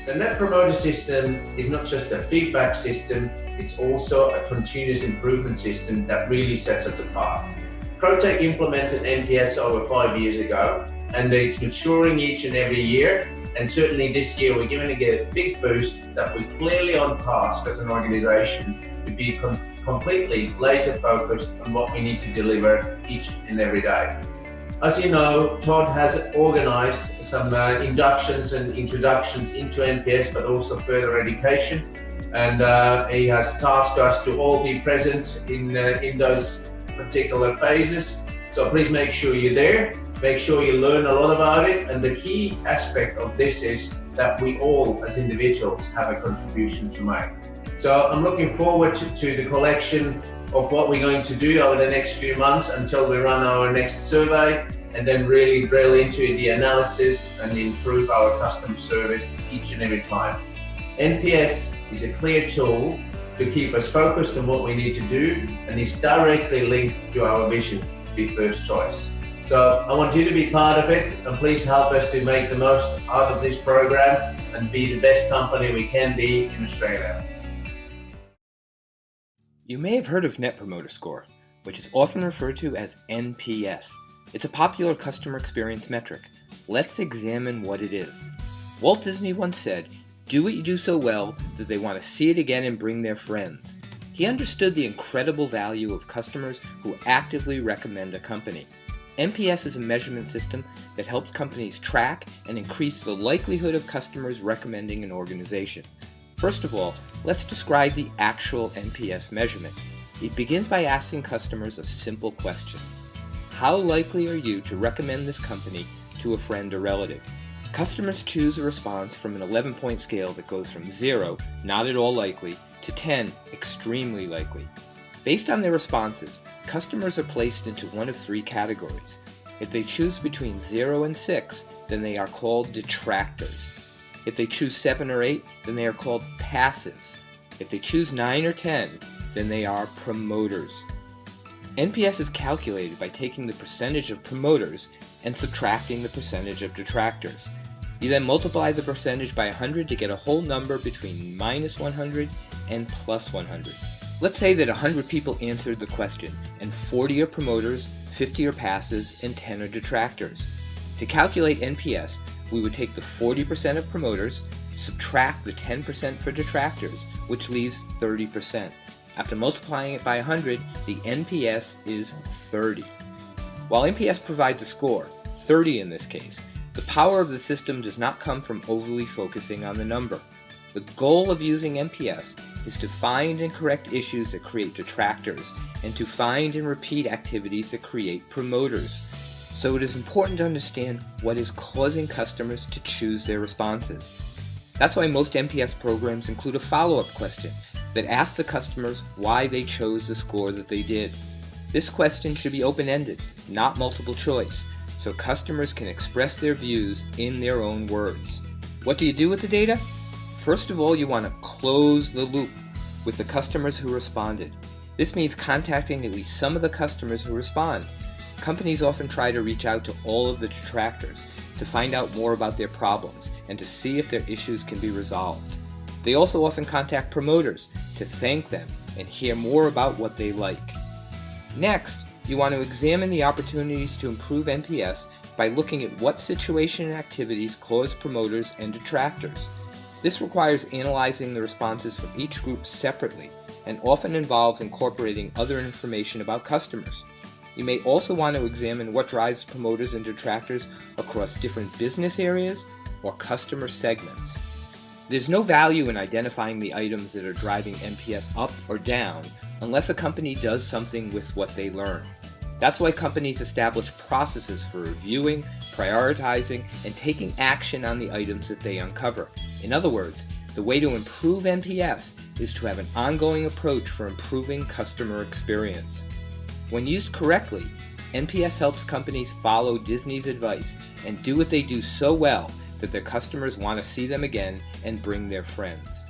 The Net Promoter System is not just a feedback system, it's also a continuous improvement system that really sets us apart. Protech implemented NPS over 5 years ago, and it's maturing each and every year. And certainly this year, we're going to get a big boost that we're clearly on task as an organization to be completely laser focused on what we need to deliver each and every day. As you know, Todd has organized some inductions and introductions into NPS, but also further education. And he has tasked us to all be present in those particular phases. So please make sure you're there, make sure you learn a lot about it. And the key aspect of this is that we all as individuals have a contribution to make. So I'm looking forward to the collection of what we're going to do over the next few months until we run our next survey, and then really drill into the analysis and improve our customer service each and every time. NPS is a clear tool to keep us focused on what we need to do, and is directly linked to our vision to be first choice. So I want you to be part of it, and please help us to make the most out of this program and be the best company we can be in Australia. You may have heard of Net Promoter Score, which is often referred to as NPS. It's a popular customer experience metric. Let's examine what it is. Walt Disney once said, "Do what you do so well that they want to see it again and bring their friends." He understood the incredible value of customers who actively recommend a company. NPS is a measurement system that helps companies track and increase the likelihood of customers recommending an organization. First of all, let's describe the actual NPS measurement. It begins by asking customers a simple question. How likely are you to recommend this company to a friend or relative? Customers choose a response from an 11-point scale that goes from 0, not at all likely, to 10, extremely likely. Based on their responses, customers are placed into one of 3 categories. If they choose between 0 and 6, then they are called detractors. If they choose 7 or 8, then they are called passives. If they choose 9 or 10, then they are promoters. NPS is calculated by taking the percentage of promoters and subtracting the percentage of detractors. You then multiply the percentage by 100 to get a whole number between minus 100 and plus 100. Let's say that 100 people answered the question, and 40 are promoters, 50 are passives, and 10 are detractors. To calculate NPS, we would take the 40% of promoters, subtract the 10% for detractors, which leaves 30%. After multiplying it by 100, the NPS is 30. While NPS provides a score, 30 in this case, the power of the system does not come from overly focusing on the number. The goal of using NPS is to find and correct issues that create detractors, and to find and repeat activities that create promoters. So it is important to understand what is causing customers to choose their responses. That's why most NPS programs include a follow-up question that asks the customers why they chose the score that they did. This question should be open-ended, not multiple choice, so customers can express their views in their own words. What do you do with the data? First of all, you want to close the loop with the customers who responded. This means contacting at least some of the customers who respond. Companies often try to reach out to all of the detractors to find out more about their problems and to see if their issues can be resolved. They also often contact promoters to thank them and hear more about what they like. Next, you want to examine the opportunities to improve NPS by looking at what situation and activities cause promoters and detractors. This requires analyzing the responses from each group separately and often involves incorporating other information about customers. You may also want to examine what drives promoters and detractors across different business areas or customer segments. There's no value in identifying the items that are driving NPS up or down unless a company does something with what they learn. That's why companies establish processes for reviewing, prioritizing, and taking action on the items that they uncover. In other words, the way to improve NPS is to have an ongoing approach for improving customer experience. When used correctly, NPS helps companies follow Disney's advice and do what they do so well that their customers want to see them again and bring their friends.